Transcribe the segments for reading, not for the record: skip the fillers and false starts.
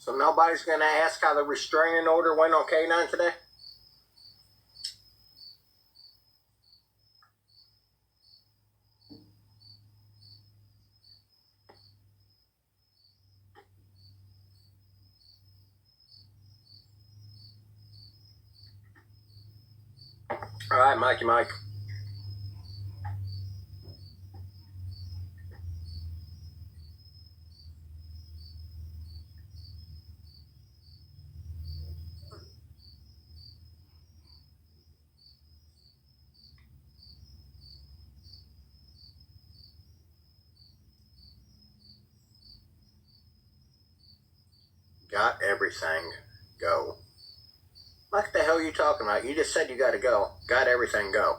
So nobody's going to ask how the restraining order went on K9 today? All right, Mikey Mike. Got everything. Go. What the hell are you talking about? You just said you got to go. Got everything. Go.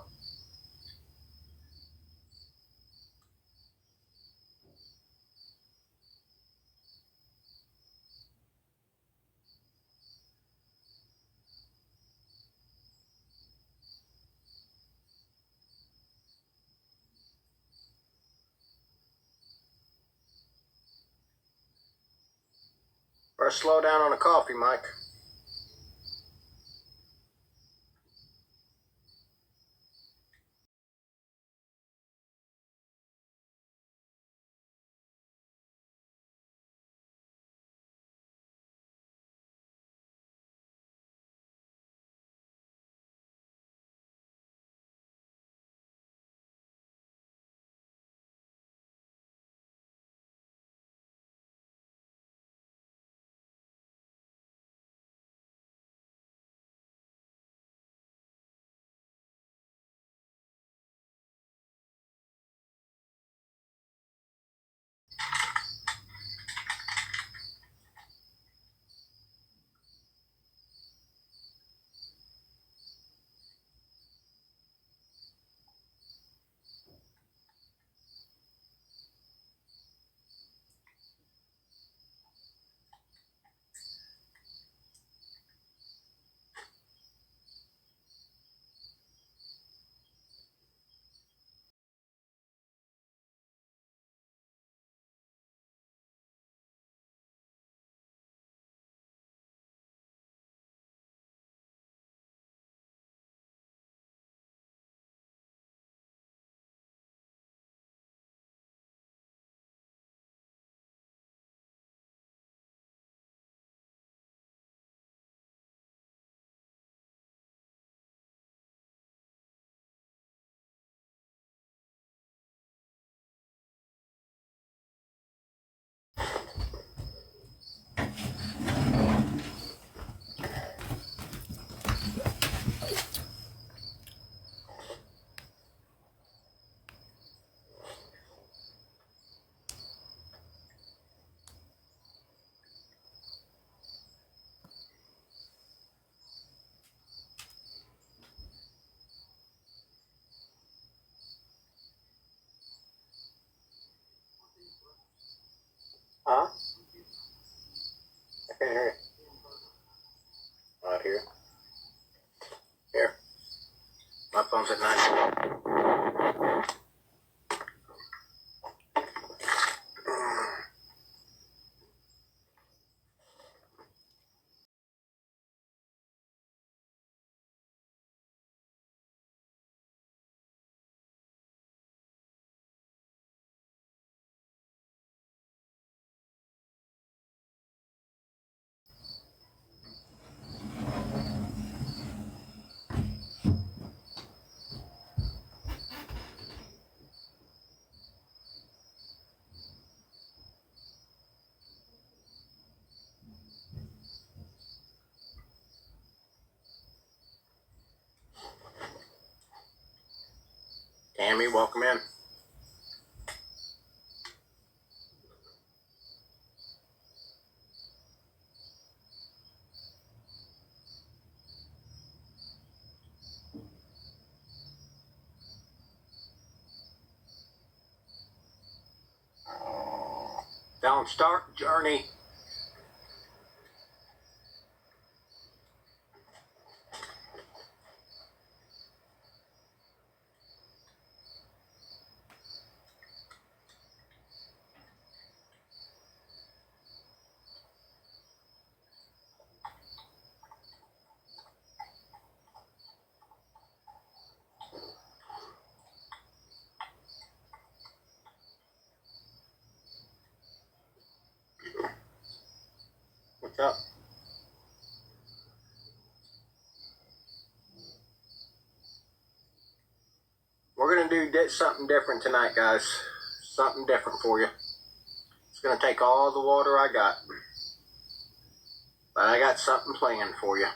Or slow down on the coffee, Mike. Huh? I can't hear you. Right here. Here. My phone's at 9. Tammy, welcome in. Don't start journey. What's up? We're going to do something different tonight, guys. Something different for you. It's going to take all the water I got. But I got something planned for you.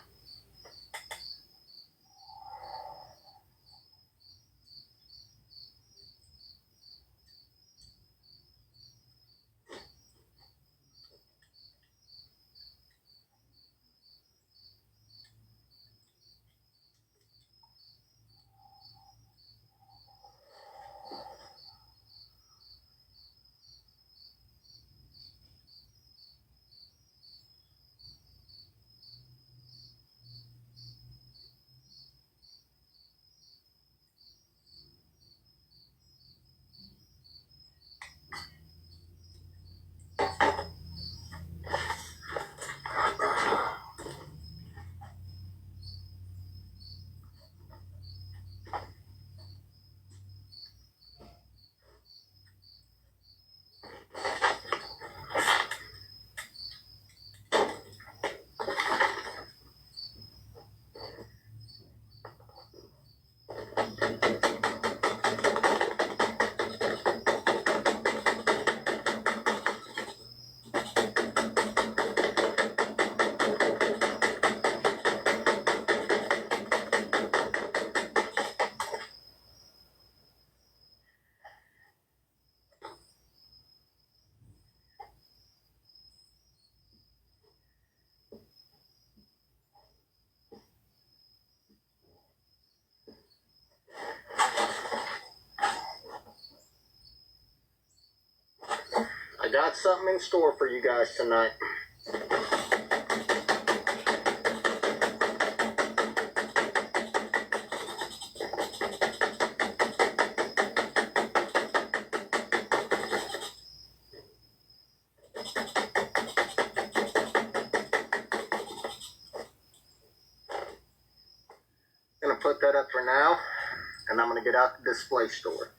I got something in store for you guys tonight. I'm going to put that up for now, and I'm going to get out the display store.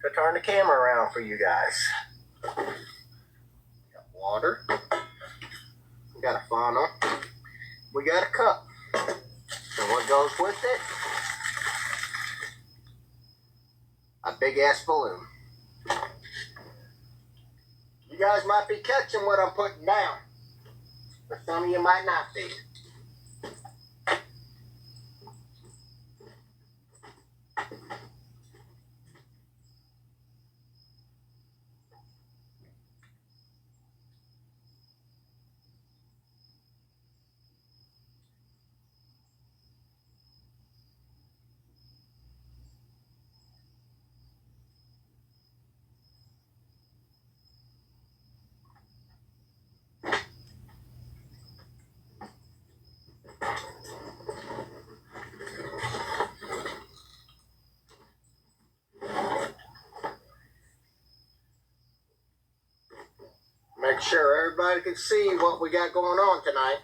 To turn the camera around for you guys. We got water. We got a funnel. We got a cup. And what goes with it? A big ass balloon. You guys might be catching what I'm putting down, but some of you might not be. Make sure everybody can see what we got going on tonight.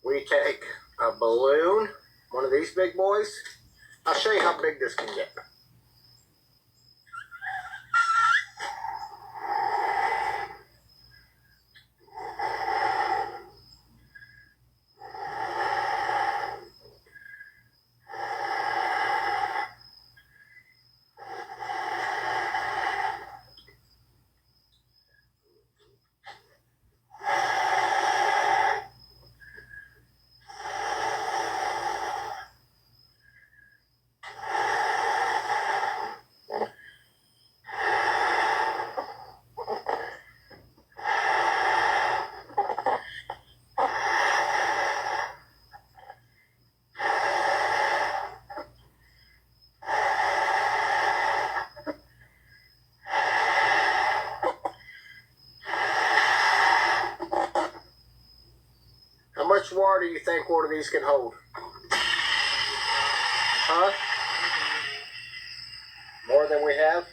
We take a balloon, one of these big boys, I'll show you how big this can get. How much water do you think one of these can hold? Huh? More than we have?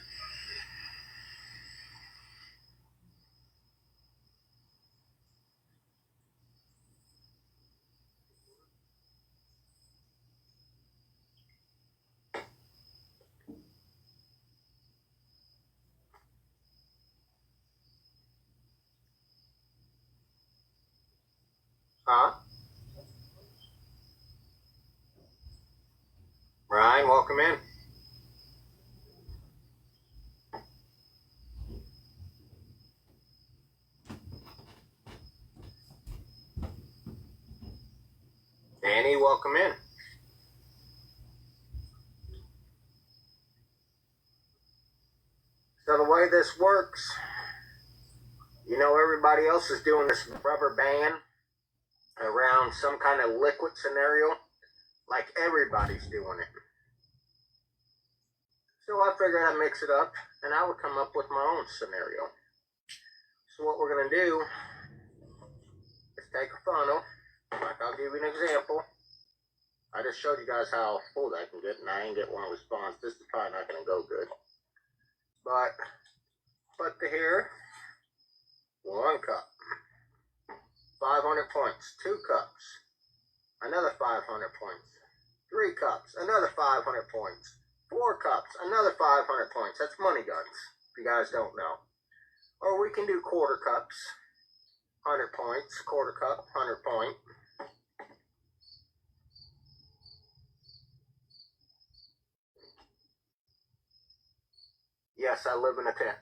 Huh? Ryan, welcome in. Danny, welcome in. So the way this works, you know, everybody else is doing this rubber band around some kind of liquid scenario, like everybody's doing it. So I figured I'd mix it up and I would come up with my own scenario. So what we're going to do is take a funnel, like I'll give you an example. I just showed you guys how full I can get and I ain't get one response. This is probably not going to go good. But put to here, 1 cup, 500 points, 2 cups, another 500 points, 3 cups, another 500 points, 4 cups, another 500 points. That's money guns, if you guys don't know. Or we can do quarter cups, 100 points, quarter cup, 100 point. Yes, I live in a tent.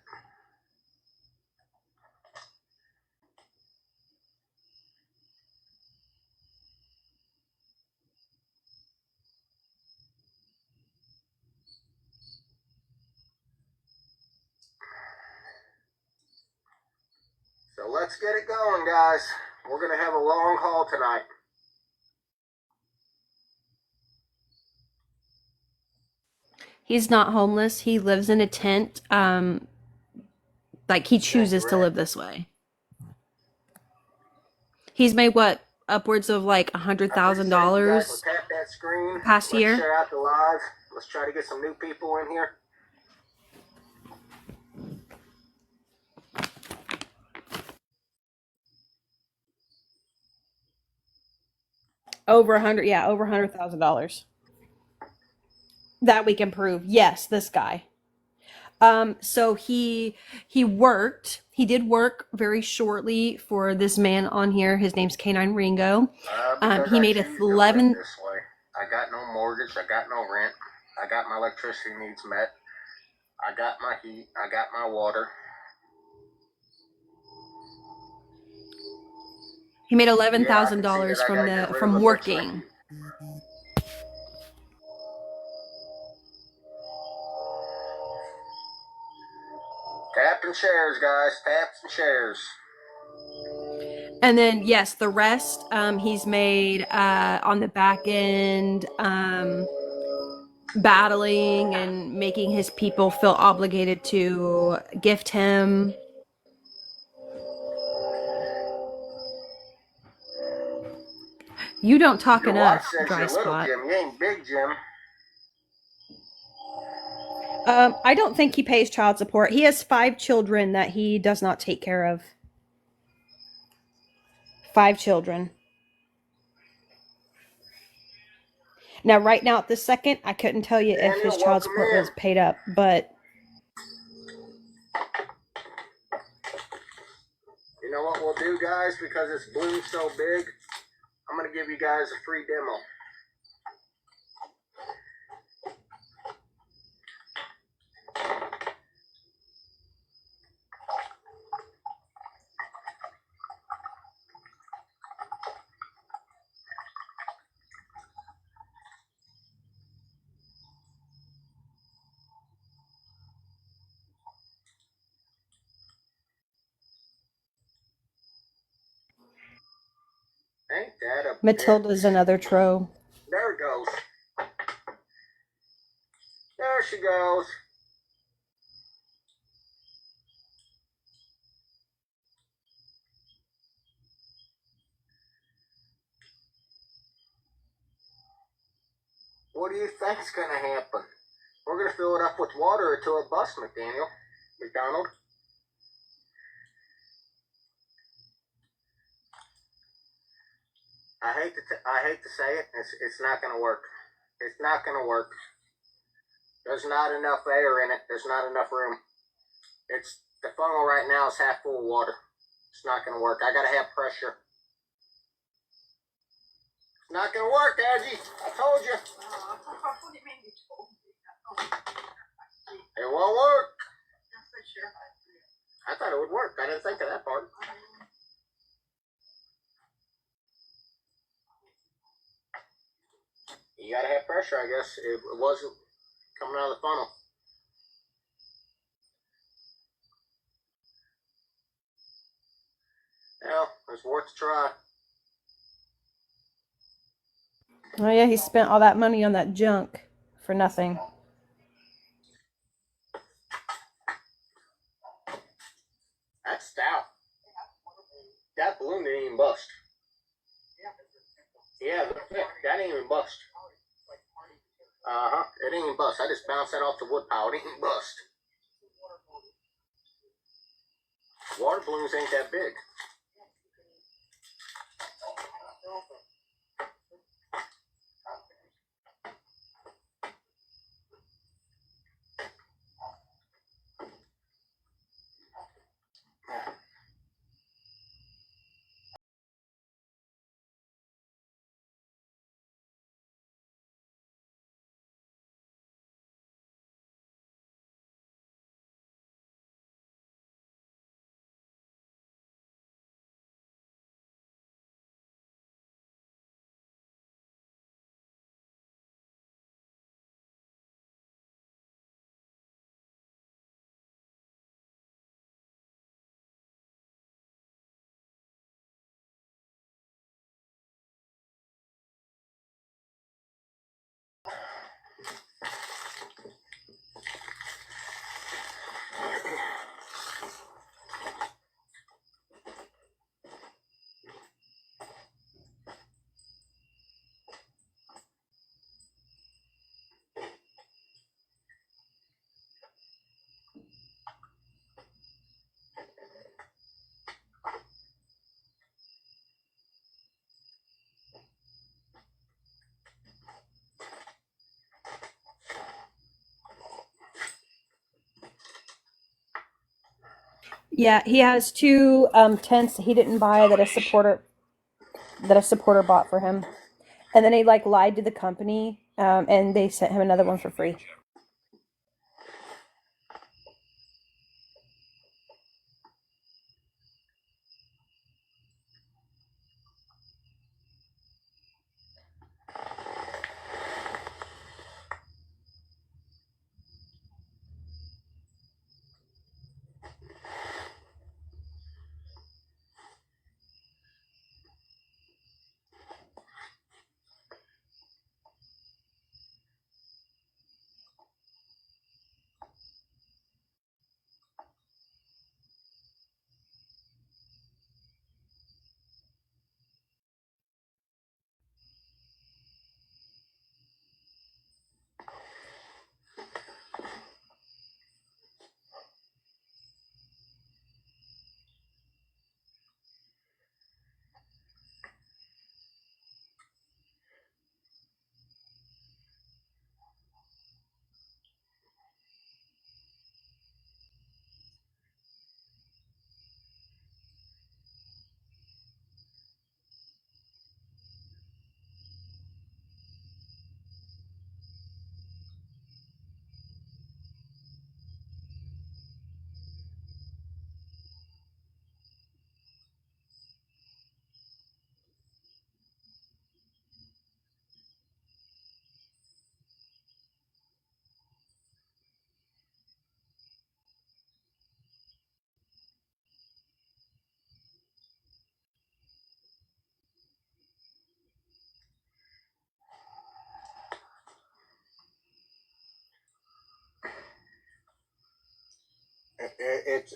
So let's get it going, guys. We're going to have a long haul tonight. He's not homeless. He lives in a tent. Like he chooses to live this way. He's made what, upwards of like $100,000 Tap that screen. the past Let's year. share out the live. Let's try to get some new people in here. Over $100,000 that we can prove. Yes, this guy. So he worked. He did work very shortly for this man on here. His name's Canine Ringo. He made a 11. This way. I got no mortgage. I got no rent. I got my electricity needs met. I got my heat. I got my water. He made $11,000 from working. Tap and shares, guys. Taps and shares. And then yes, the rest he's made on the back end, battling and making his people feel obligated to gift him. You don't talk Your enough, watch says Dry you're little, Spot. Jim. You ain't big, Jim. I don't think he pays child support. He has 5 children that he does not take care of. 5 children. Now, right now at this second, I couldn't tell you if Daniel, his child welcome support in. was paid up, but You know what we'll do, guys? Because this bloom's so big, I'm going to give you guys a free demo. Ain't that a Matilda's bitch? another tro. There it goes. There she goes. What do you think's going to happen? We're going to fill it up with water until it busts, McDonald. I hate to say it. It's not going to work. It's not going to work. There's not enough air in it. There's not enough room. The funnel right now is half full of water. It's not going to work. I got to have pressure. It's not going to work, Aggie. I told you. It won't work. I thought it would work. I didn't think of that part. You got to have pressure, I guess. It wasn't coming out of the funnel. Well, it's worth a try. Oh yeah, he spent all that money on that junk for nothing. That's stout. That balloon didn't even bust. Yeah, that didn't even bust. Uh-huh. It didn't even bust. I just bounced that off the wood pile. It didn't even bust. Water balloons ain't that big. Yeah, he has two tents he didn't buy that a supporter bought for him, and then he like lied to the company, and they sent him another one for free.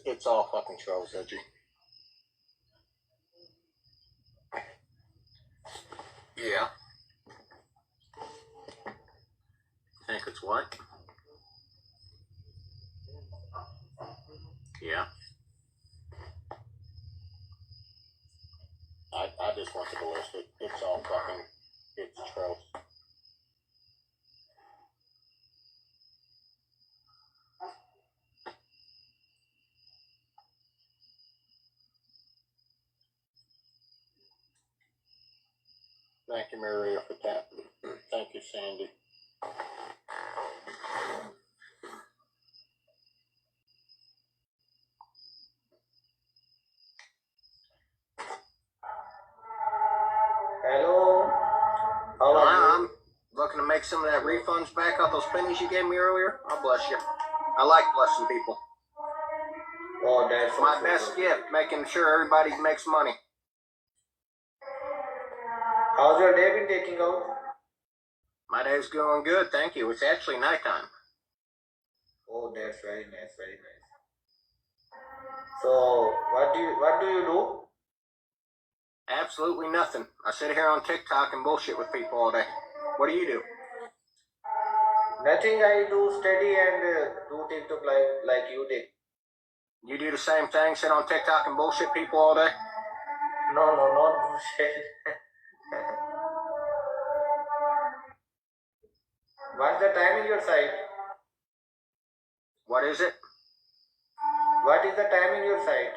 It's all fucking trolls, Edgy. Yeah. Think it's what? Yeah. I just want to list it. It's all fucking, it's trolls. Thank you, Maria, for that. Thank you, Sandy. Hello. How are you? I'm looking to make some of that refunds back off those pennies you gave me earlier. I'll bless you. I like blessing people. Oh, that's It's my awesome. best gift, making sure everybody makes money. How's your day been taking out? My day's going good, thank you. It's actually nighttime. Oh, that's very nice, very nice. So, what do you do? Absolutely nothing. I sit here on TikTok and bullshit with people all day. What do you do? Nothing. I do study and do TikTok like you did. You do the same thing, sit on TikTok and bullshit people all day? No, not bullshit. What's the time in your side? What is it? What is the time in your side?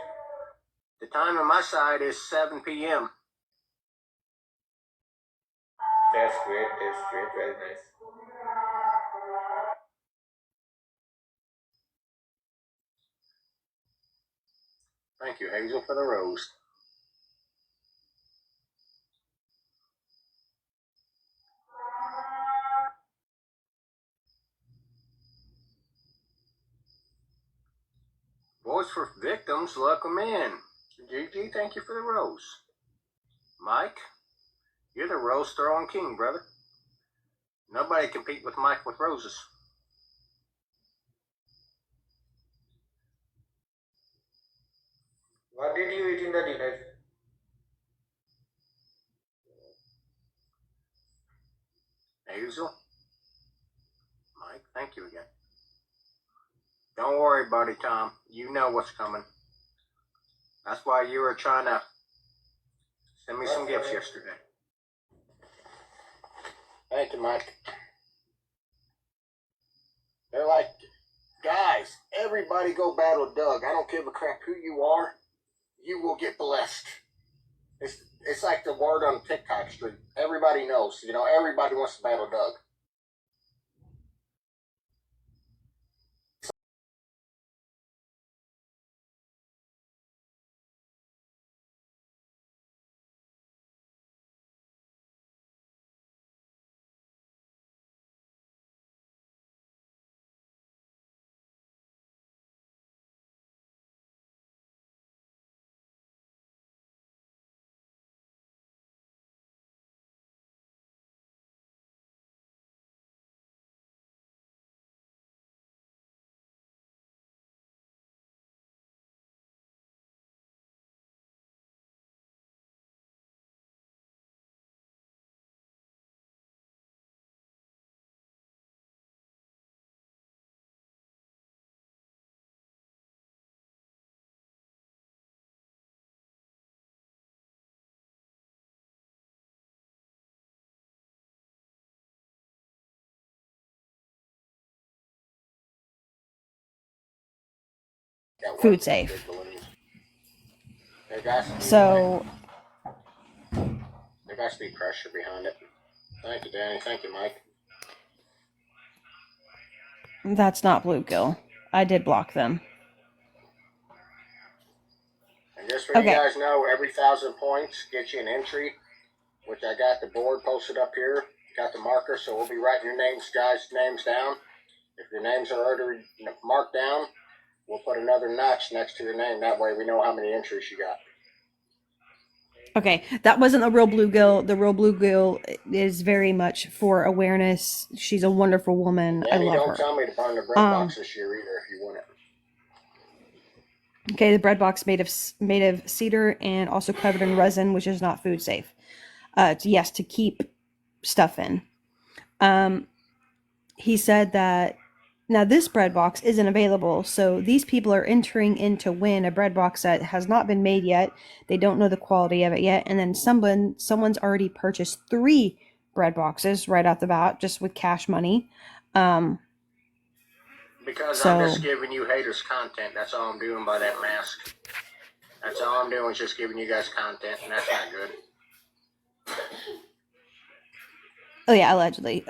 The time on my side is 7 p.m. That's great, very nice. Thank you, Hazel, for the rose. Voice for victims, welcome in. Gigi, thank you for the rose. Mike, you're the rose throwing king, brother. Nobody compete with Mike with roses. What did you eat in the dinner? Hazel, Mike, thank you again. Don't worry, buddy Tom. You know what's coming. That's why you were trying to send me some gifts yesterday. Thank you, Mike. They're like, guys, everybody go battle Doug. I don't give a crap who you are. You will get blessed. It's like the word on TikTok street. Everybody knows. You know, everybody wants to battle Doug. Food safe. There got to be So there got to be pressure behind it. Thank you, Danny. Thank you, Mike. that's not bluegill. I did block them. And just so you guys know, every 1,000 points gets you an entry, which I got the board posted up here. Got the marker, so we'll be writing your guys' names down. If your names are already marked down, we'll put another notch next to your name. That way we know how many entries you got. Okay, that wasn't a real bluegill. The real bluegill is very much for awareness. She's a wonderful woman. Danny, I love don't her. tell me to burn the bread box this year either if you want it. Okay, the bread box made of cedar and also covered in resin, which is not food safe. Yes, to keep stuff in. He said that now this bread box isn't available, so these people are entering in to win a bread box that has not been made yet. They don't know the quality of it yet, and then someone's already purchased 3 bread boxes right out the bat just with cash money. Because I'm So just giving you haters content. That's all I'm doing by that mask. That's all I'm doing is just giving you guys content, and that's not good. oh yeah, allegedly.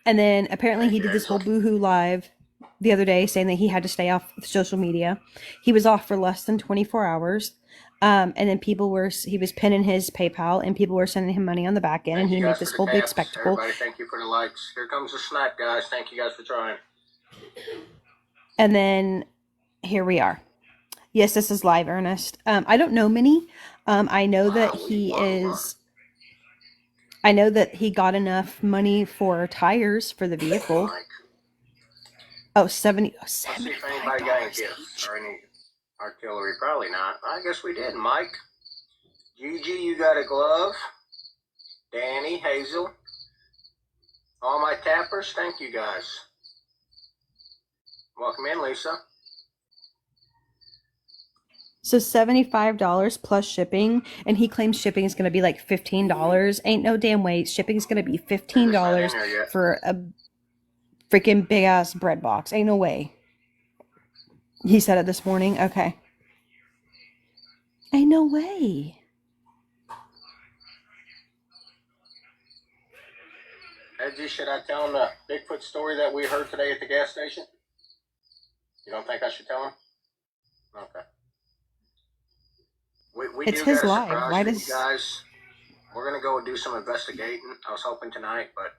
And then apparently Thank he you, did this whole Hazel. boohoo live the other day saying that he had to stay off social media. He was off for less than 24 hours. And then he was pinning his PayPal and people were sending him money on the back end and Thank he you made guys this for the whole big taps. spectacle. Everybody, thank you for the likes. Here comes the snipe, guys. Thank you guys for trying. And then here we are. Yes, this is live, Ernest. I don't know many. I know that I know that he got enough money for tires for the vehicle. Mike. Oh, 70, Let's see if $75 anybody got any each. gifts or any artillery. Probably not. I guess we did, Mike. Gigi, you got a glove. Danny, Hazel. All my tappers, thank you guys. Welcome in, Lisa. So $75 plus shipping, and he claims shipping is going to be like $15. Ain't no damn way shipping is going to be $15 for a freaking big ass bread box. Ain't no way. He said it this morning. Okay. Ain't no way. Edgy, should I tell him the Bigfoot story that we heard today at the gas station? You don't think I should tell him? Okay. We It's do his got a live. surprise Why for does you guys. We're going to go and do some investigating. I was hoping tonight, but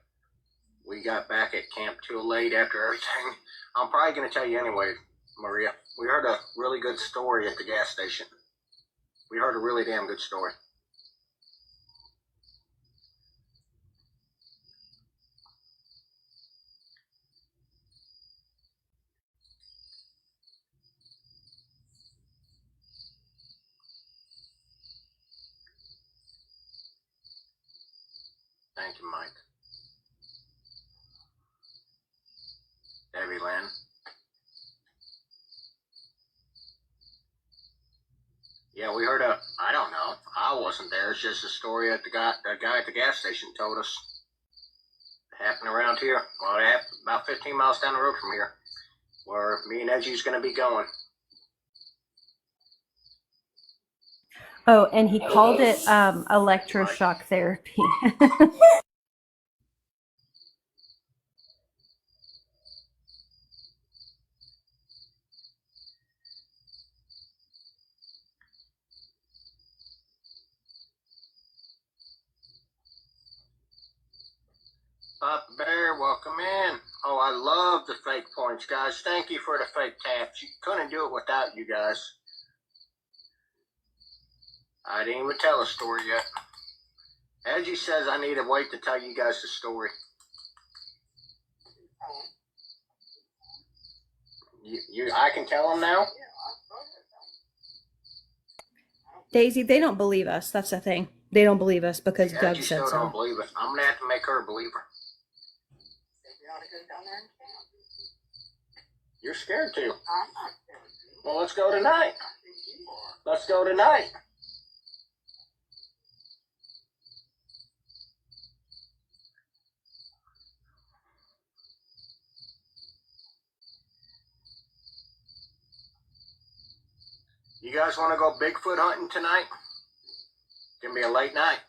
we got back at camp too late after everything. I'm probably going to tell you anyway, Maria. We heard a really good story at the gas station. We heard a really damn good story. Thank you, Mike. Debbie Lynn. Yeah, we heard I don't know. I wasn't there. It's just a story that the guy at the gas station told us. It happened around here. Well, it happened about 15 miles down the road from here, where me and Edgy's going to be going. Oh, and he called it electroshock therapy. Papa Bear, welcome in. Oh, I love the fake points, guys. Thank you for the fake taps. You couldn't do it without you guys. I didn't even tell a story yet. Edgy says I need to wait to tell you guys the story. I can tell him now? Daisy, they don't believe us. That's the thing. They don't believe us because Doug Edgy said still so. don't believe it. I'm going to have to make her a believer. You're scared too. Well, let's go tonight. Let's go tonight. You guys want to go Bigfoot hunting tonight? It's going to be a late night.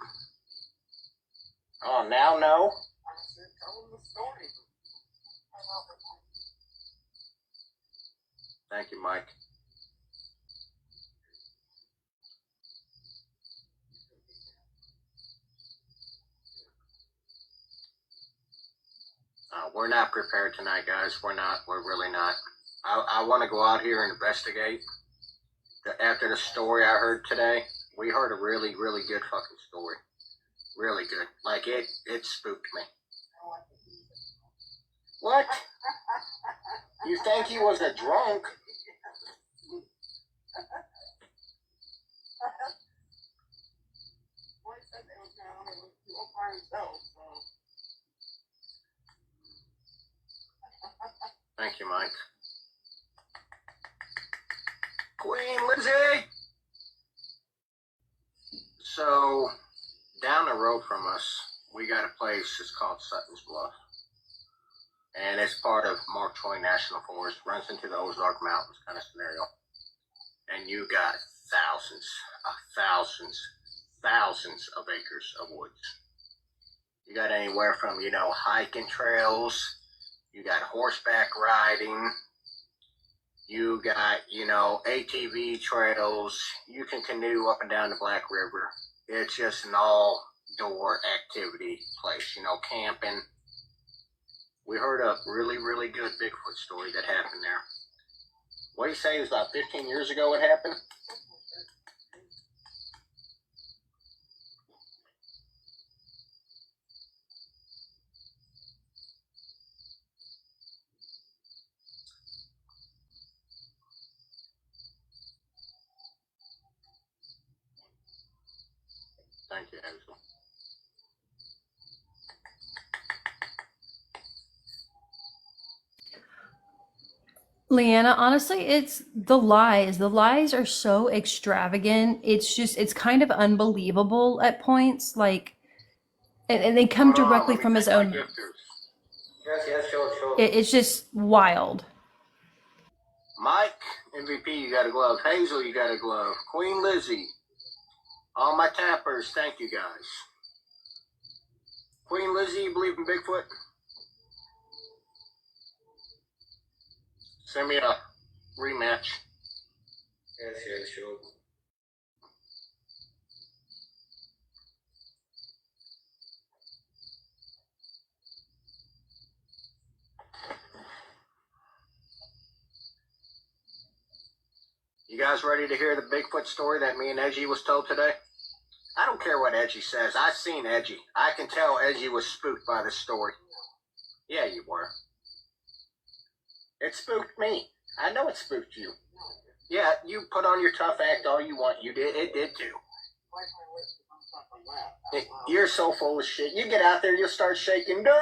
Oh, now no? Thank you, Mike. We're not prepared tonight, guys. We're not. We're really not. I want to go out here and investigate. After the story I heard today, we heard a really, really good fucking story. Really good. Like, it spooked me. What? You think he was a drunk? Thank you, Mike. Queen Lizzie! So, down the road from us, we got a place that's called Sutton's Bluff. And it's part of Mark Twain National Forest, runs into the Ozark Mountains kind of scenario. And you got thousands of acres of woods. You got anywhere from, hiking trails, you got horseback riding, you got, ATV trails, you can canoe up and down the Black River. It's just an all-door activity place, camping. We heard a really, really good Bigfoot story that happened there. What do you say, it was about 15 years ago it happened? Thank you, Hazel. Leanna, honestly, it's the lies. The lies are so extravagant. It's kind of unbelievable at points. Like, and they come directly from his own. Yes, sure. It's just wild. Mike, MVP, you got a glove. Hazel, you got a glove. Queen Lizzie, all my tappers, thank you guys. Queen Lizzie, you believe in Bigfoot? Send me a rematch. Yes, sure. You guys ready to hear the Bigfoot story that me and Edgy was told today? I don't care what Edgy says. I've seen Edgy. I can tell Edgy was spooked by this story. Yeah, you were. It spooked me. I know it spooked you. Yeah, you put on your tough act all you want. You did. It did too. You're so full of shit. You get out there, you'll start shaking. Doug!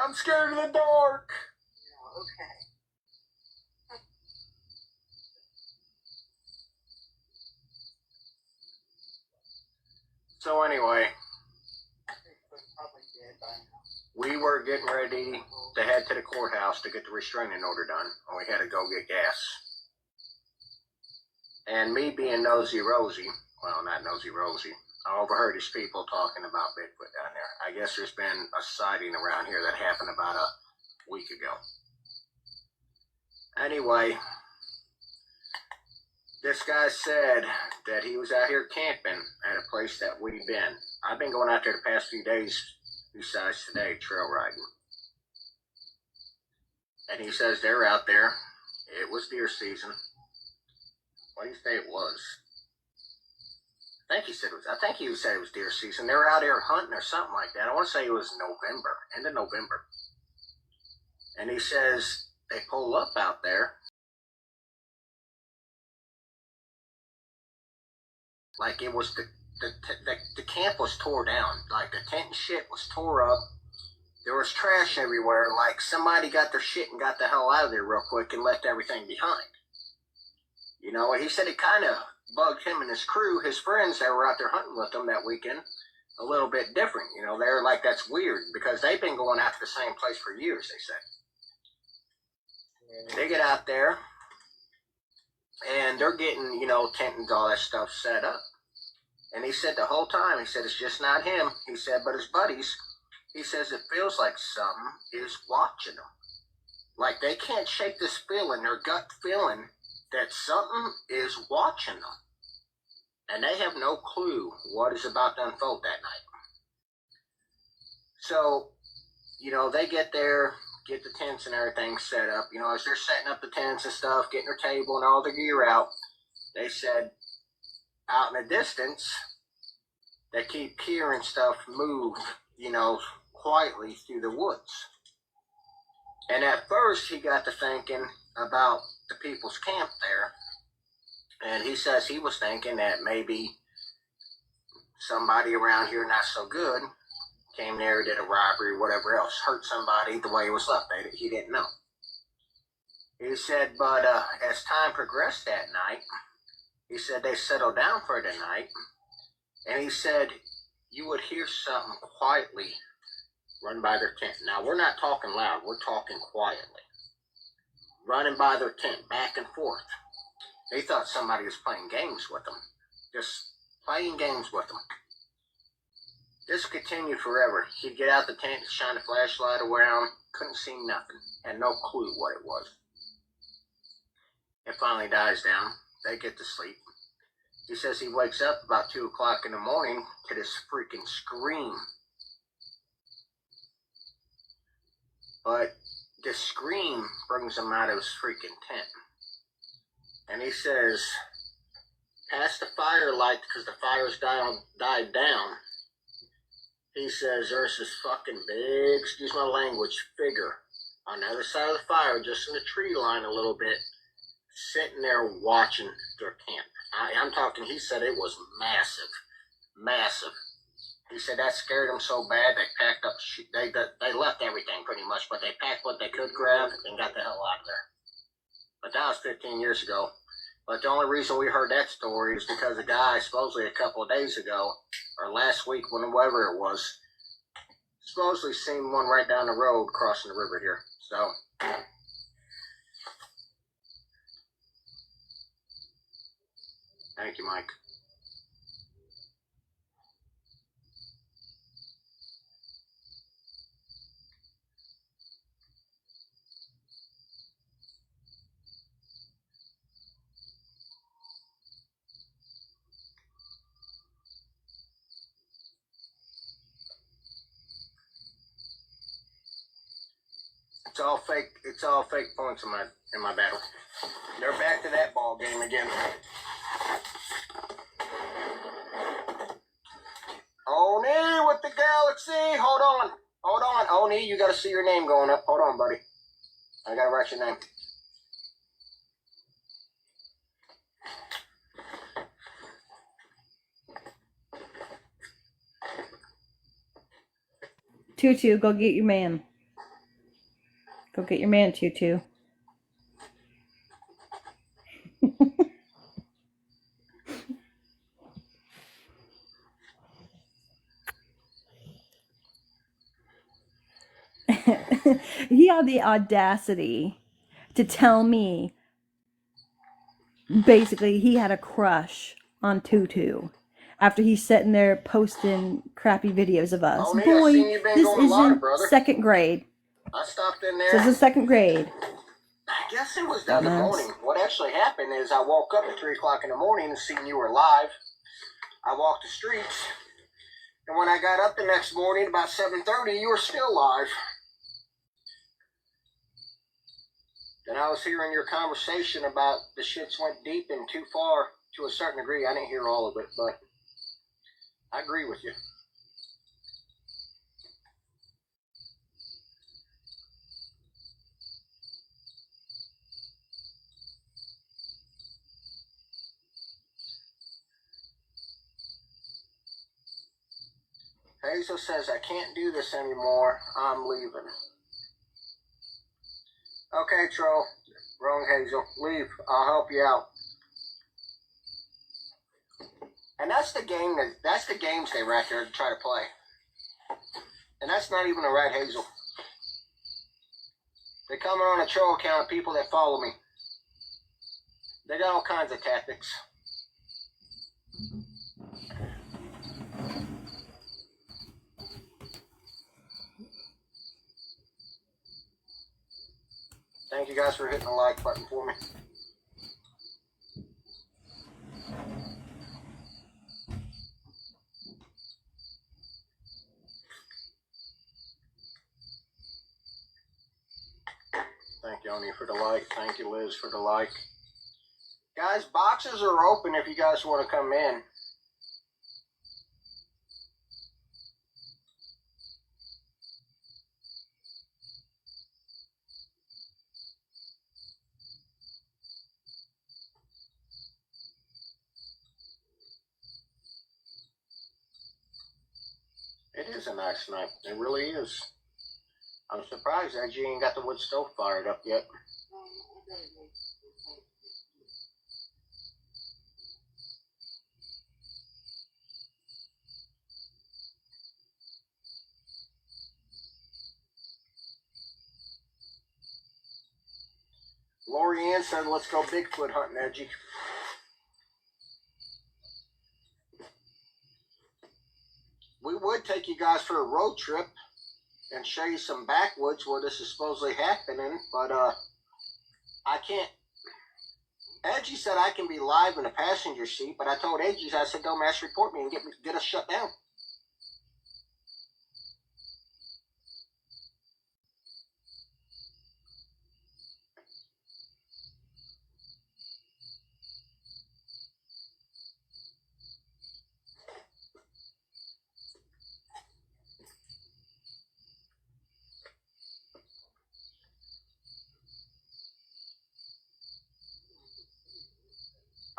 I'm scared of the dark. Okay. So anyway, we were getting ready to head to the courthouse to get the restraining order done, and we had to go get gas. And me being nosy Rosie, well, not nosy Rosie, I overheard these people talking about Bigfoot down there. I guess there's been a sighting around here that happened about a week ago. Anyway, this guy said that he was out here camping at a place that we've been. I've been going out there the past few days, besides today, trail riding. And he says they're out there. It was deer season. What do you say it was? I think he said it was deer season. They were out there hunting or something like that. I want to say it was November, end of November. And he says they pull up out there. Like it was the camp was tore down. Like the tent and shit was tore up. There was trash everywhere. Like somebody got their shit and got the hell out of there real quick and left everything behind. And he said it kind of bugged him and his crew, his friends that were out there hunting with him that weekend, a little bit different. They're like, that's weird because they've been going out to the same place for years, they said. They get out there and they're getting, tent and all that stuff set up. And he said the whole time, he said, it's just not him. He said, but his buddies, he says, it feels like something is watching them. Like they can't shake this feeling, their gut feeling that something is watching them. And they have no clue what is about to unfold that night. So, they get there, get the tents and everything set up. As they're setting up the tents and stuff, getting their table and all the gear out, they said, out in the distance, they keep hearing stuff move, quietly through the woods. And at first, he got to thinking, about the people's camp there. And he says he was thinking that maybe somebody around here not so good came there, did a robbery, whatever else, hurt somebody the way it was left. He didn't know. He said, but as time progressed that night, he said they settled down for the night, and he said you would hear something quietly run by their tent. Now, we're not talking loud, we're talking quietly. Running by their tent, back and forth. They thought somebody was playing games with them. Just playing games with them. This continued forever. He'd get out the tent, shine a flashlight around, couldn't see nothing, had no clue what it was. It finally dies down. They get to sleep. He says he wakes up about 2 o'clock in the morning to this freaking scream. But this scream brings him out of his freaking tent. And he says, past the firelight, because the fire's died down, he says there's this fucking big, excuse my language, figure on the other side of the fire, just in the tree line a little bit, sitting there watching their camp. I'm talking, he said it was massive. Massive. He said that scared them so bad they packed up, they left everything pretty much, but they packed what they could grab and got the hell out of there. But that was 15 years ago. But the only reason we heard that story is because a guy, supposedly a couple of days ago, or last week, whenever it was, supposedly seen one right down the road crossing the river here. So, thank you, Mike. It's all fake points in my battle. They're back to that ball game again. Oni with the galaxy. Hold on. Oni, you gotta see your name going up. Hold on, buddy. I gotta write your name. Tutu, go get your man. Go get your man, Tutu. He had the audacity to tell me basically he had a crush on Tutu after he's sitting there posting crappy videos of us. Oni, Boy, I seen you been this going a lot, isn't brother. second grade. I stopped in there. This is second grade. I guess it was the other Dumbass. morning. What actually happened is I woke up at 3 o'clock in the morning and seen you were live. I walked the streets, and when I got up the next morning about 7:30, you were still live. Then I was hearing your conversation about the shits went deep and too far to a certain degree. I didn't hear all of it, but I agree with you. Hazel says, I can't do this anymore. I'm leaving. Okay, Troll. Wrong, Hazel. Leave. I'll help you out. And that's the games they right there to try to play. And that's not even a right, Hazel. They come on a troll account of people that follow me. They got all kinds of tactics. Thank you guys for hitting the like button for me. Thank you, Oni, for the like. Thank you, Liz, for the like. Guys, boxes are open if you guys want to come in. It is a nice night. It really is. I'm surprised that you ain't got the wood stove fired up yet. Lori Ann said, let's go Bigfoot hunting, Edgy. We would take you guys for a road trip and show you some backwoods where this is supposedly happening, but I can't. Edgy said I can be live in the passenger seat, but I told Edgy, I said, don't mass report me and get us shut down.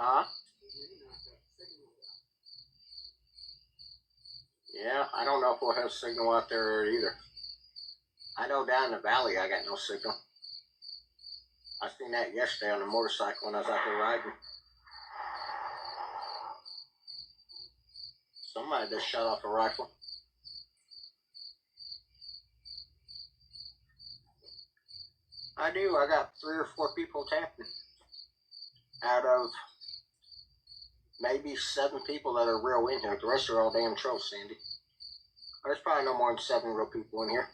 Huh? Yeah, I don't know if we'll have signal out there either. I know down in the valley I got no signal. I seen that yesterday on a motorcycle when I was out there riding. Somebody just shot off a rifle. I do. I got 3 or 4 people tapping out of maybe 7 people that are real in here. The rest are all damn trolls, Sandy. There's probably no more than 7 real people in here.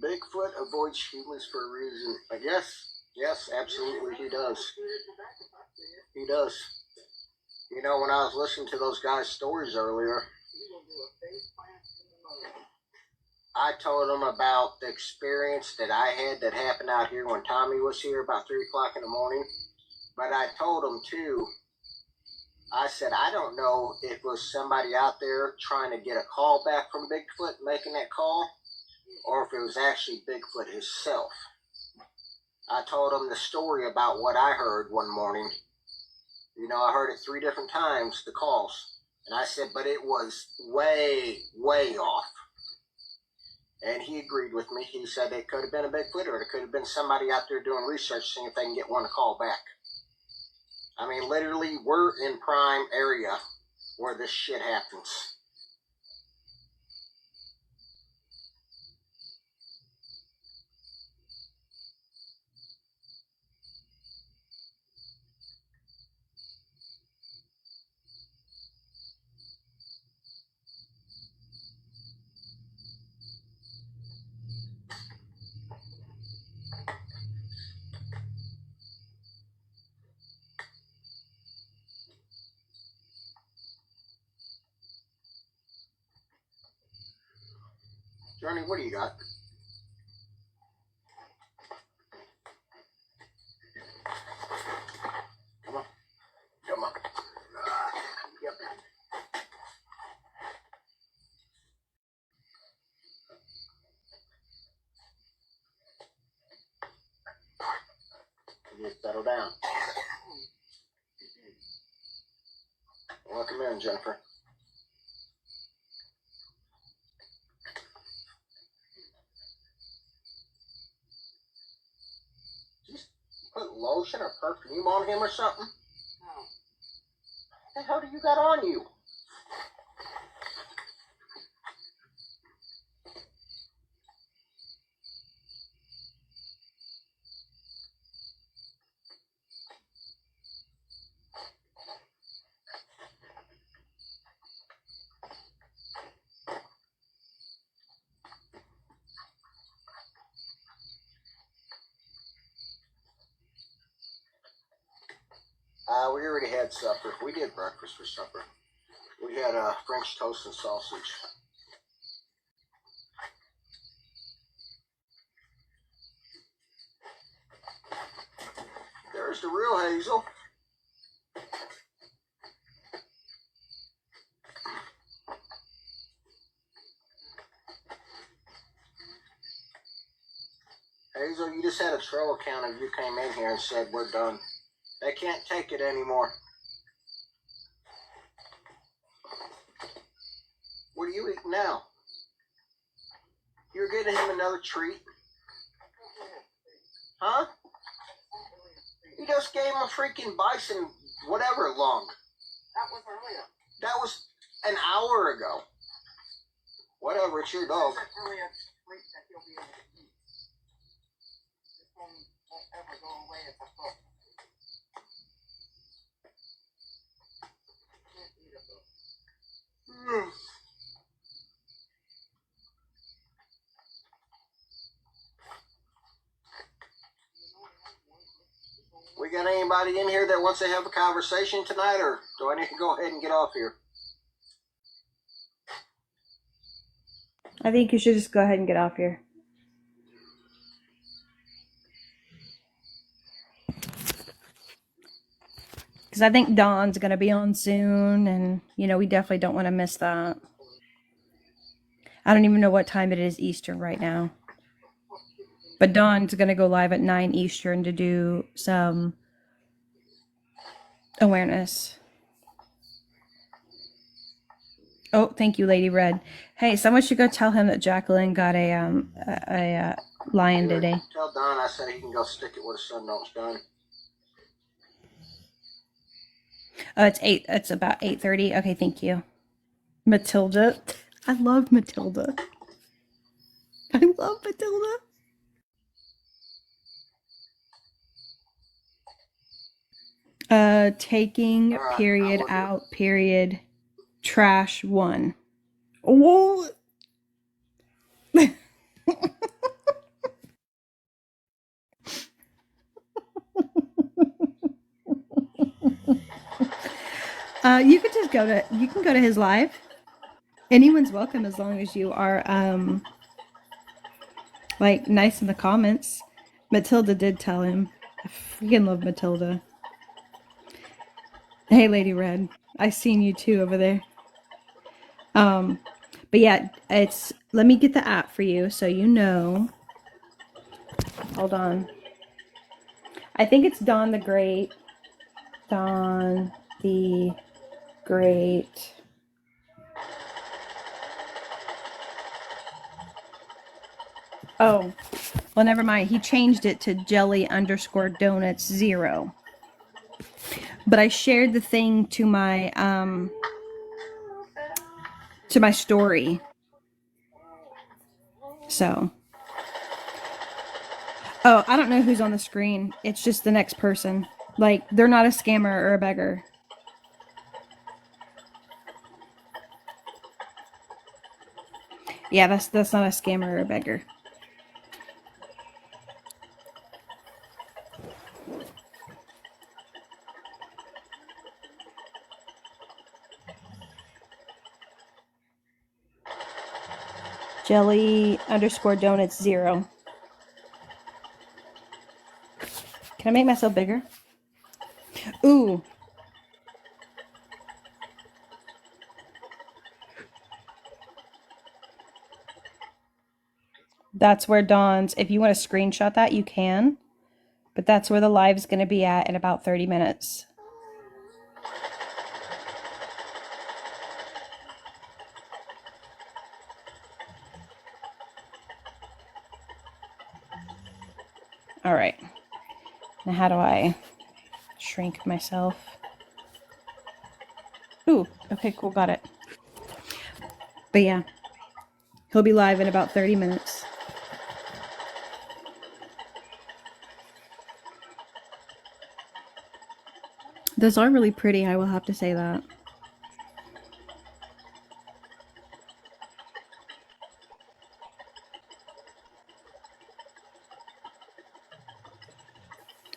Bigfoot avoids humans for a reason. I guess. Yes, absolutely he does. He does. You know, when I was listening to those guys' stories earlier, I told them about the experience that I had that happened out here when Tommy was here about 3 o'clock in the morning. But I told them too, I said, I don't know if it was somebody out there trying to get a call back from Bigfoot making that call, or if it was actually Bigfoot himself. I told them the story about what I heard one morning. You know, I heard it 3 different times, the calls. And I said, but it was way, way off. And he agreed with me. He said it could have been a Bigfoot, or it could have been somebody out there doing research, seeing if they can get one to call back. I mean, literally, we're in prime area where this shit happens. Journey, what do you got? Come on. Come on. Yep. Just settle down. Welcome in, Jennifer. Just put lotion or perfume on him or something? No. What the hell do you got on you? We already had supper. We did breakfast for supper. We had French toast and sausage. There's the real Hazel. Hazel, you just had a troll account if you came in here and said we're done. They can't take it anymore. What are you eating now? You're getting him another treat? Huh? You just gave him a freaking bison, whatever long. That was earlier. That was an hour ago. Whatever, it's your dog. That's really a treat that he'll be able to eat. This one won't ever go away if I cook. Can't eat it though. We got anybody in here that wants to have a conversation tonight, or do I need to go ahead and get off here? I think you should just go ahead and get off here. Because I think Dawn's going to be on soon, and, you know, we definitely don't want to miss that. I don't even know what time it is Eastern right now. But Dawn's going to go live at 9 Eastern to do some awareness. Oh, thank you, Lady Red. Hey, someone should go tell him that Jacqueline got a lion today. Tell Don I said he can go stick it where the sun don't shine. Oh, it's about 8:30. Okay, thank you. Matilda. I love Matilda. I love Matilda. Taking period out period trash 1. Whoa. You could just you can go to his live. Anyone's welcome as long as you are like nice in the comments. Matilda did tell him. I freaking love Matilda. Hey, Lady Red. I seen you too over there. But yeah, let me get the app for you so you know. Hold on. I think it's Dawn the Great. Dawn the Great. Oh, well, never mind. He changed it to jelly_donuts0. But I shared the thing to my story. So. Oh, I don't know who's on the screen. It's just the next person. Like, they're not a scammer or a beggar. Yeah, that's not a scammer or a beggar. Jelly_donuts0. Can I make myself bigger? Ooh. That's where Dawn's, if you want to screenshot that, you can. But that's where the live's going to be at in about 30 minutes. All right. Now how do I shrink myself? Ooh, okay, cool, got it. But yeah, he'll be live in about 30 minutes. Those are really pretty, I will have to say that.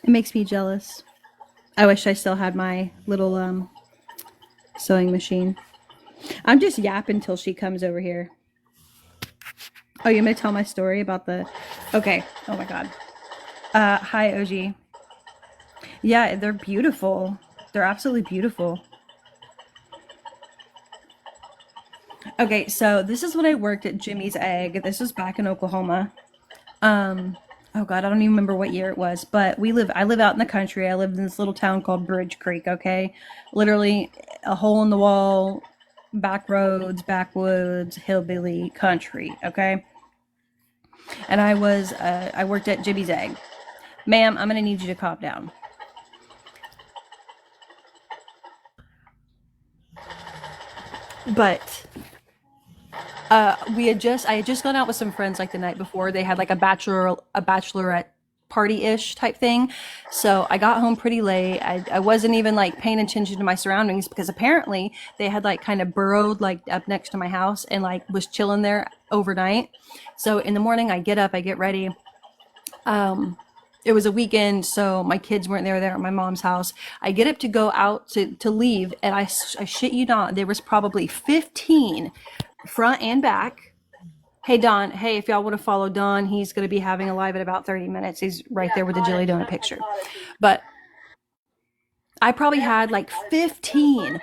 It makes me jealous. I wish I still had my little sewing machine. I'm just yapping till she comes over here. Oh, you want me to tell my story about the... Okay. Oh my god. Hi, OG. Yeah, they're beautiful. They're absolutely beautiful. Okay, so this is when I worked at Jimmy's Egg. This was back in Oklahoma. oh God, I don't even remember what year it was, but I live out in the country. I live in this little town called Bridge Creek, okay? Literally a hole in the wall, back roads, backwoods, hillbilly country, okay? And I worked at Jimmy's Egg. Ma'am, I'm gonna need you to calm down. But I had just gone out with some friends like the night before. They had like a bachelorette party ish type thing. So I got home pretty late. I wasn't even like paying attention to my surroundings because apparently they had like kind of burrowed like up next to my house and like was chilling there overnight. So in the morning I get up, I get ready. It was a weekend, so my kids weren't there at my mom's house. I get up to go out to leave, and I shit you not, there was probably 15 front and back. Hey, Don. Hey, if y'all want to follow Don, he's going to be having a live in about 30 minutes. He's right there with the jelly donut picture. But I probably had like 15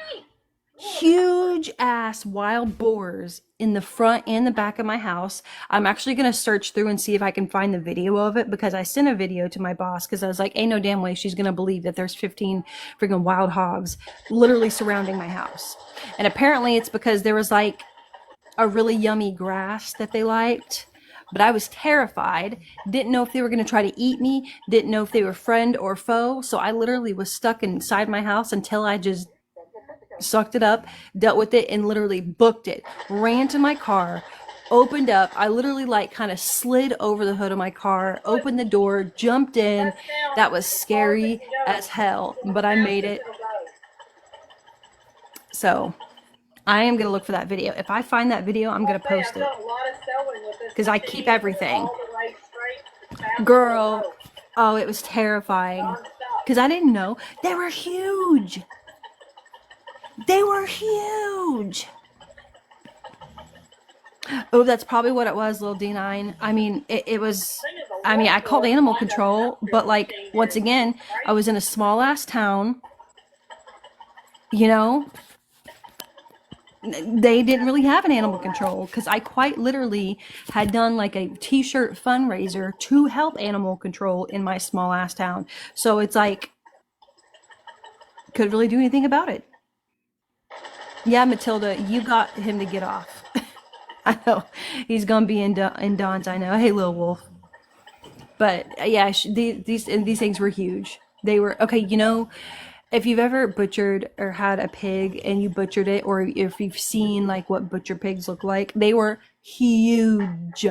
huge ass wild boars in the front and the back of my house. I'm actually going to search through and see if I can find the video of it because I sent a video to my boss because I was like, ain't no damn way she's going to believe that there's 15 freaking wild hogs literally surrounding my house. And apparently it's because there was like a really yummy grass that they liked. But I was terrified, didn't know if they were going to try to eat me, didn't know if they were friend or foe. So I literally was stuck inside my house until I just sucked it up, dealt with it, and literally booked it. Ran to my car, opened up. I literally like kind of slid over the hood of my car, opened the door, jumped in. That was scary as hell, but I made it. So I am going to look for that video. If I find that video, I'm going to post it because I keep everything. Girl, oh, it was terrifying because I didn't know. They were huge. They were huge. Oh, that's probably what it was, little D9. I mean, it was, I mean, I called animal control, but like, once again, I was in a small ass town, you know, they didn't really have an animal control because I quite literally had done like a t-shirt fundraiser to help animal control in my small ass town. So it's like, couldn't really do anything about it. Yeah, Matilda, you got him to get off. I know he's gonna be in Don's. I know. Hey, little wolf. But yeah, these things were huge. They were okay. You know, if you've ever butchered or had a pig and you butchered it, or if you've seen like what butcher pigs look like, they were huge,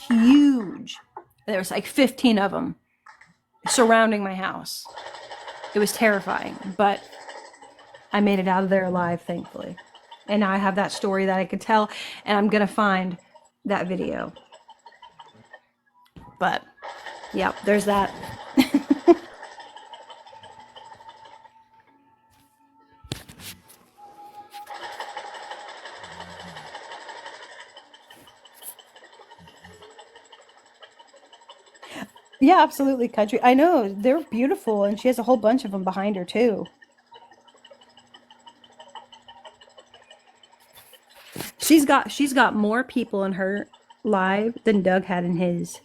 huge. There was like 15 of them surrounding my house. It was terrifying, but I made it out of there alive, thankfully. And now I have that story that I could tell, and I'm gonna find that video. But yeah, there's that. Yeah, absolutely, country. I know they're beautiful, and she has a whole bunch of them behind her too. She's got more people in her live than Doug had in his.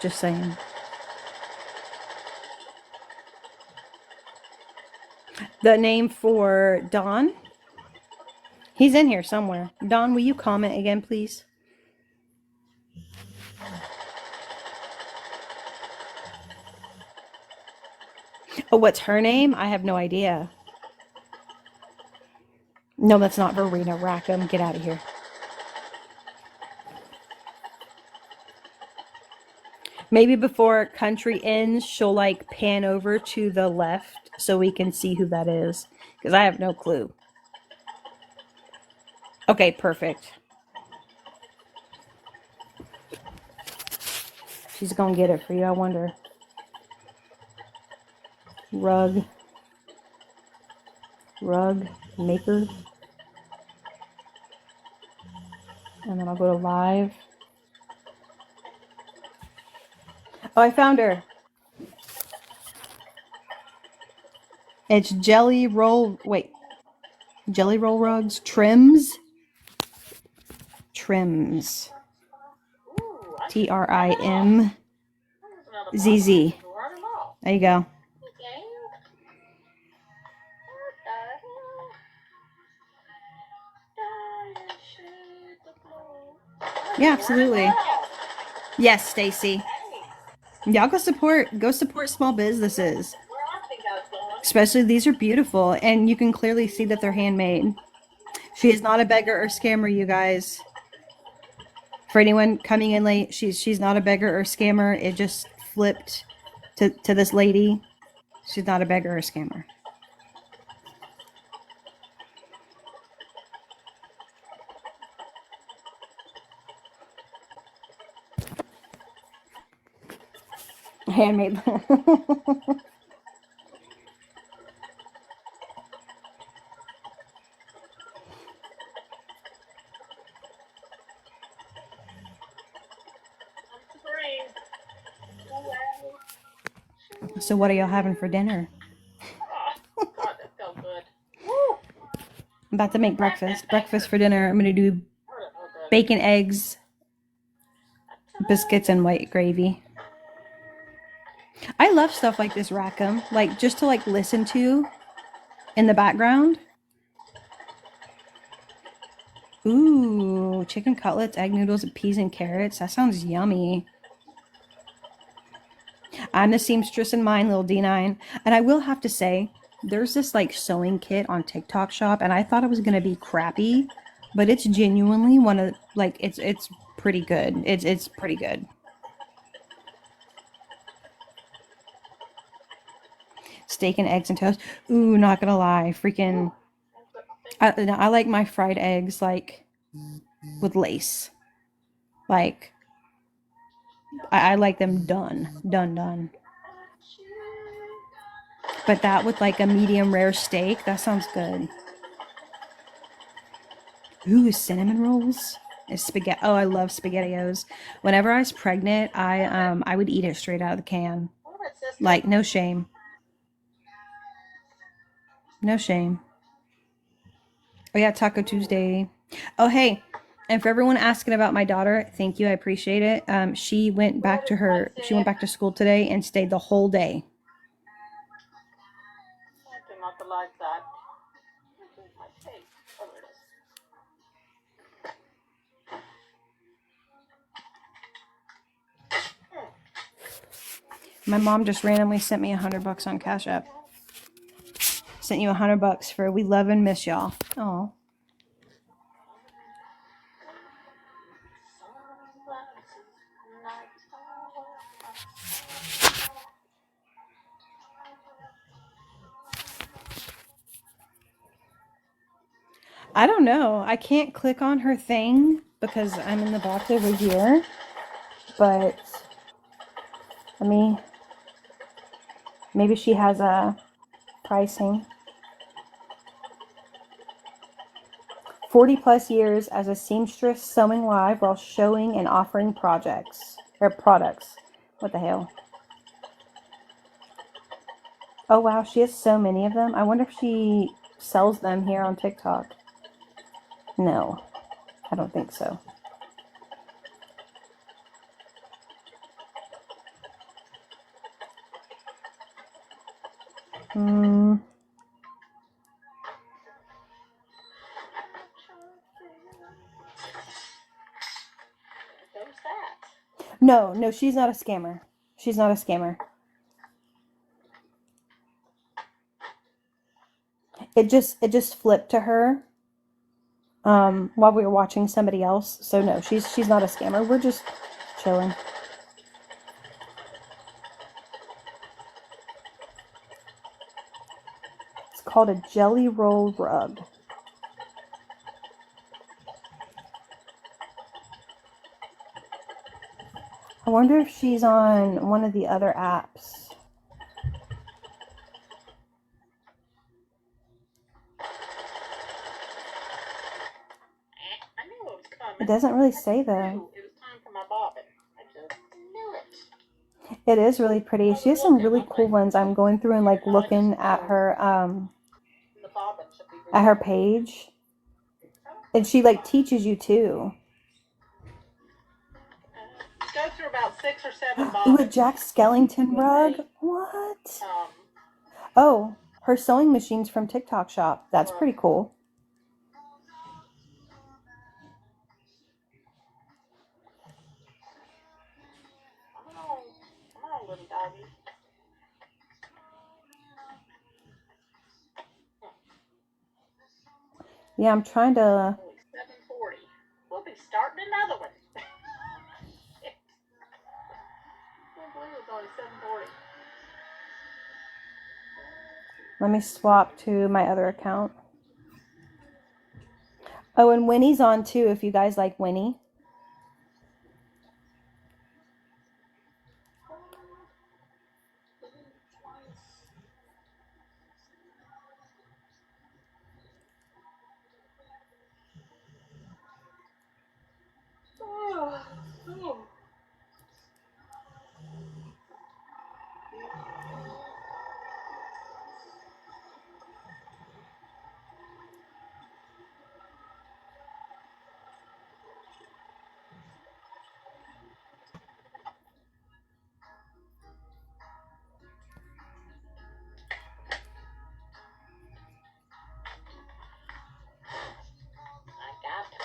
Just saying. The name for Don? He's in here somewhere. Don, will you comment again, please? Oh, what's her name? I have no idea. No, that's not Verena Rackham. Get out of here. Maybe before country ends, she'll like pan over to the left so we can see who that is. Because I have no clue. Okay, perfect. She's gonna get it for you, I wonder. Rug maker. And then I'll go to live. Oh, I found her. It's Jelly Roll Rugs Trims. Trims. Ooh, I Trimzz. there's another box. Run them off. There you go. Okay. What the hell? Yeah, absolutely. Yes, Stacy. Y'all go support small businesses. Where I think I was going. Especially these are beautiful, and you can clearly see that they're handmade. She is not a beggar or scammer, you guys. For anyone coming in late, she's not a beggar or scammer. It just flipped to this lady. She's not a beggar or scammer. Handmade. So what are y'all having for dinner? Oh, God, that felt good. Woo! I'm about to make breakfast. Breakfast for dinner. I'm gonna do Oh, that felt good. bacon, eggs, biscuits, and white gravy. I love stuff like this, Rackham. Like just to like listen to in the background. Ooh, chicken cutlets, egg noodles, and peas and carrots. That sounds yummy. I'm the seamstress in mine, little D9. And I will have to say, there's this like sewing kit on TikTok shop, and I thought it was gonna be crappy, but it's genuinely one of like it's pretty good. It's pretty good. Steak and eggs and toast. Ooh, not gonna lie, freaking. I like my fried eggs like with lace. Like I like them done. But that with like a medium rare steak, that sounds good. Ooh, cinnamon rolls. It's spaghetti. Oh, I love SpaghettiOs. Whenever I was pregnant, I would eat it straight out of the can. Like no shame. No shame. Oh yeah, Taco Tuesday. Oh hey, and for everyone asking about my daughter, thank you. I appreciate it. She went back to school today and stayed the whole day. I do not like that. My face. Oh, there it is. My mom just randomly sent me $100 on Cash App. Sent you $100 for we love and miss y'all. Oh. I don't know. I can't click on her thing because I'm in the box over here. But let me. Maybe she has a pricing. 40+ years as a seamstress sewing live while showing and offering products. What the hell? Oh wow, she has so many of them. I wonder if she sells them here on TikTok. No, I don't think so. No, she's not a scammer. She's not a scammer. It just flipped to her while we were watching somebody else. So no, she's not a scammer. We're just chilling. It's called a jelly roll rug. I wonder if she's on one of the other apps. I knew it was coming. It doesn't really say though. It was time for my bobbin. I just knew it. It is really pretty. She has some really cool ones. I'm going through and like looking at her page. And she like teaches you too. 6 or 7 Ooh, a bonnets. Jack Skellington rug? What? Oh, her sewing machine's from TikTok shop. That's pretty cool. Come on, little doggy. Yeah, I'm trying to... 7:40. We'll be starting another one. I can't believe it's only 7:40. Let me swap to my other account. Oh, and Winnie's on too, if you guys like Winnie.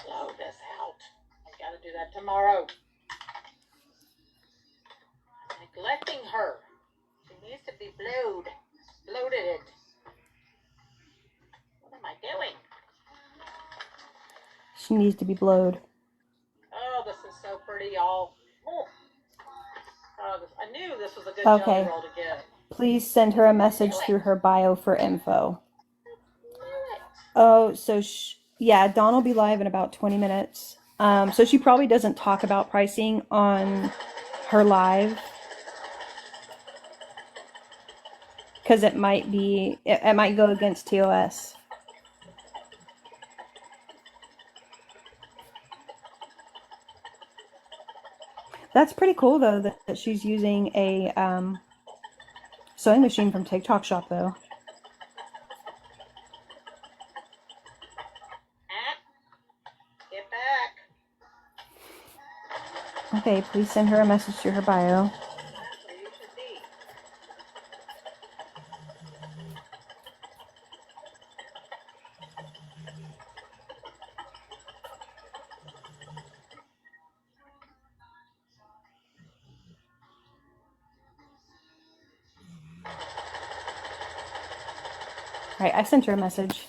Blow this out. I gotta do that tomorrow. I'm neglecting her. She needs to be blowed. Bloated. What am I doing? She needs to be blowed. Oh, this is so pretty, y'all. Oh, I knew this was a good Okay. jelly roll to get. Please send her a message through her bio for info. Oh, so yeah, Dawn will be live in about 20 minutes. So she probably doesn't talk about pricing on her live because it might go against TOS. That's pretty cool though that she's using a sewing machine from TikTok shop though. Get back. Okay, please send her a message to her bio. All right, I sent her a message.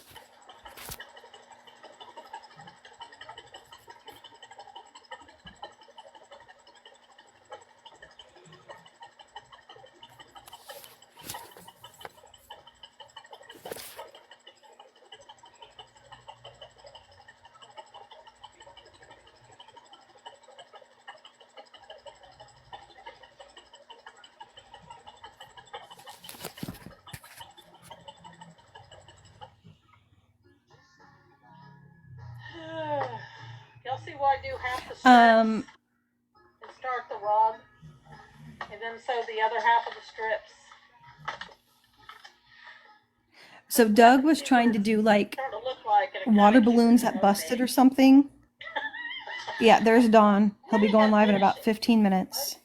Y'all see why I do half the strips and start the rug, and then sew the other half of the strips. So Doug was trying to do like water balloons that busted or something. Yeah, there's Dawn. He'll be going live in about 15 minutes.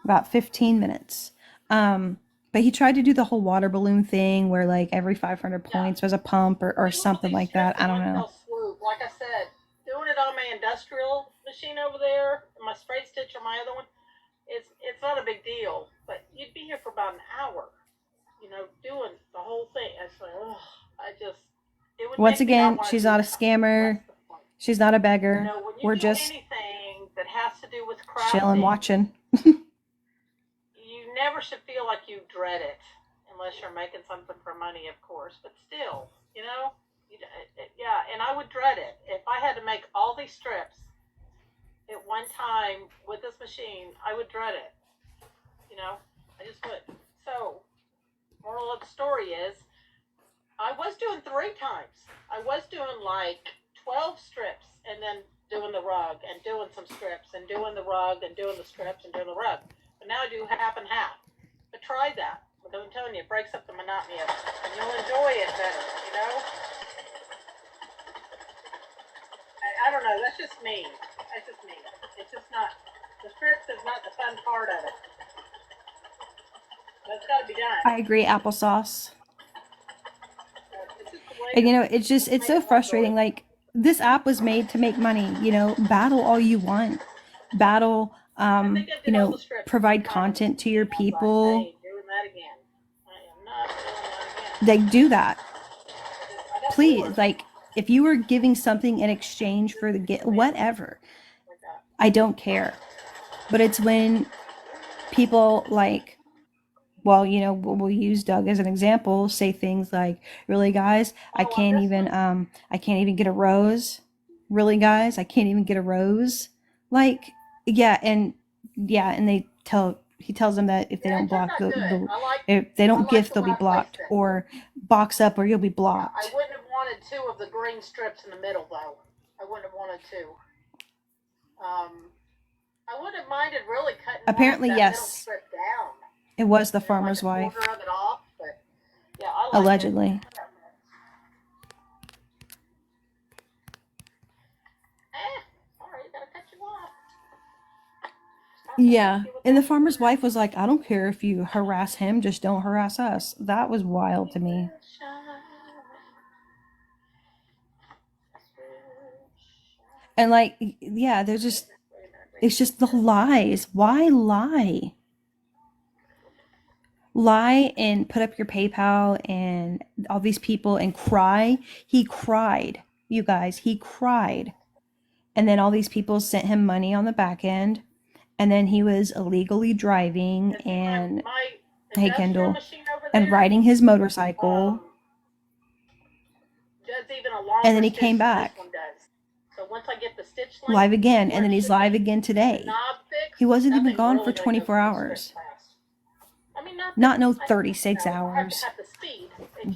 About 15 minutes. But he tried to do the whole water balloon thing where like every 500 points was a pump or something like that. I don't know. Like I said, doing it on my industrial machine over there, my spray stitch or my other one, it's not a big deal. But you'd be here for about an hour, doing the whole thing. It would Once again, she's not a scammer. She's not a beggar. We're just anything that has to do with crafting, chilling, watching. You never should feel like you dread it, unless you're making something for money, of course. But still, yeah. And I would dread it if I had to make all these strips at one time with this machine. I would dread it. I just would. So, moral of the story is, I was doing 3 times. I was doing like 12 strips and then doing the rug and doing some strips and doing the rug and doing the strips and doing the rug. But now I do half and half. But try that. But I'm telling you, it breaks up the monotony of it. And you'll enjoy it better, I don't know. That's just me. It's just not. The strips is not the fun part of it. That's got to be done. I agree, applesauce. It's just the way And that it's so frustrating. Like, this app was made to make money. Battle all you want. Battle, I think I did all the strips. provide content to your I was like, people. I ain't doing that again. I am not doing that again. They do that. I got Please, bored like, if you were giving something in exchange for the whatever, like that. I don't care. But it's when people like, well, we'll use Doug as an example, say things like, really guys, I can't even get a rose. Really guys, I can't even get a rose. Like, he tells them that if they don't block, if they don't gift, they'll be blocked, or box up or you'll be blocked. I wouldn't have wanted 2 of the green strips in the middle, though. I wouldn't have wanted 2. I wouldn't have minded really cutting Apparently, that yes. middle strip down. It was the farmer's like wife. A quarter of it off, but yeah, I like Allegedly. It. Alright, you gotta cut you off. Yeah, and the farmer's wife was like, I don't care if you harass him, just don't harass us. That was wild to me. And like, yeah, it's just the lies. Why lie? Lie and put up your PayPal and all these people and cry. He cried, you guys, he cried. And then all these people sent him money on the back end. And then he was illegally driving and, hey Kendall, and riding his motorcycle. And then he came back. So once I get the stitch live again, and then he's live again today. He wasn't even gone for 24 hours. Not no 36 hours.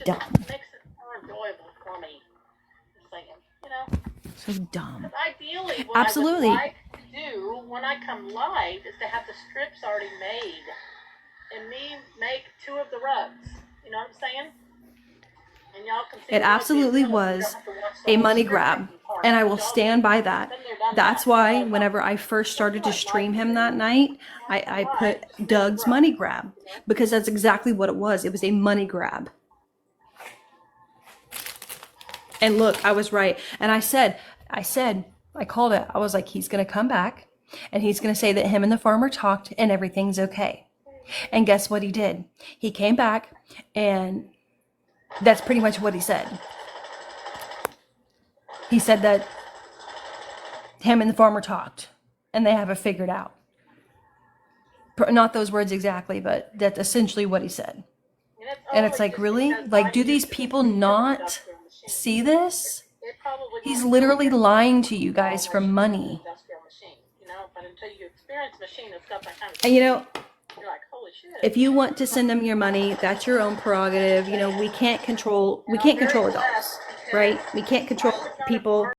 Dumb. Makes it more enjoyable for me. Just saying, So dumb. Ideally, what Absolutely. I would like to do when I come live is to have the strips already made, and me make 2 of the rugs. You know what I'm saying? And y'all can see it absolutely was a money grab, and I will stand by that. That's why whenever I first started to stream him that night, I put Doug's money grab, because that's exactly what it was. It was a money grab. And look, I was right. And I called it. I was like, he's going to come back and he's going to say that him and the farmer talked and everything's okay. And guess what he did? He came back, and that's pretty much what he said. He said that him and the farmer talked and they have it figured out. Not those words exactly, but that's essentially what he said. And it's like, really? Like, do these people not see this? He's literally lying to you guys for money. And if you want to send them your money, that's your own prerogative. We can't control adults, right? We can't control people.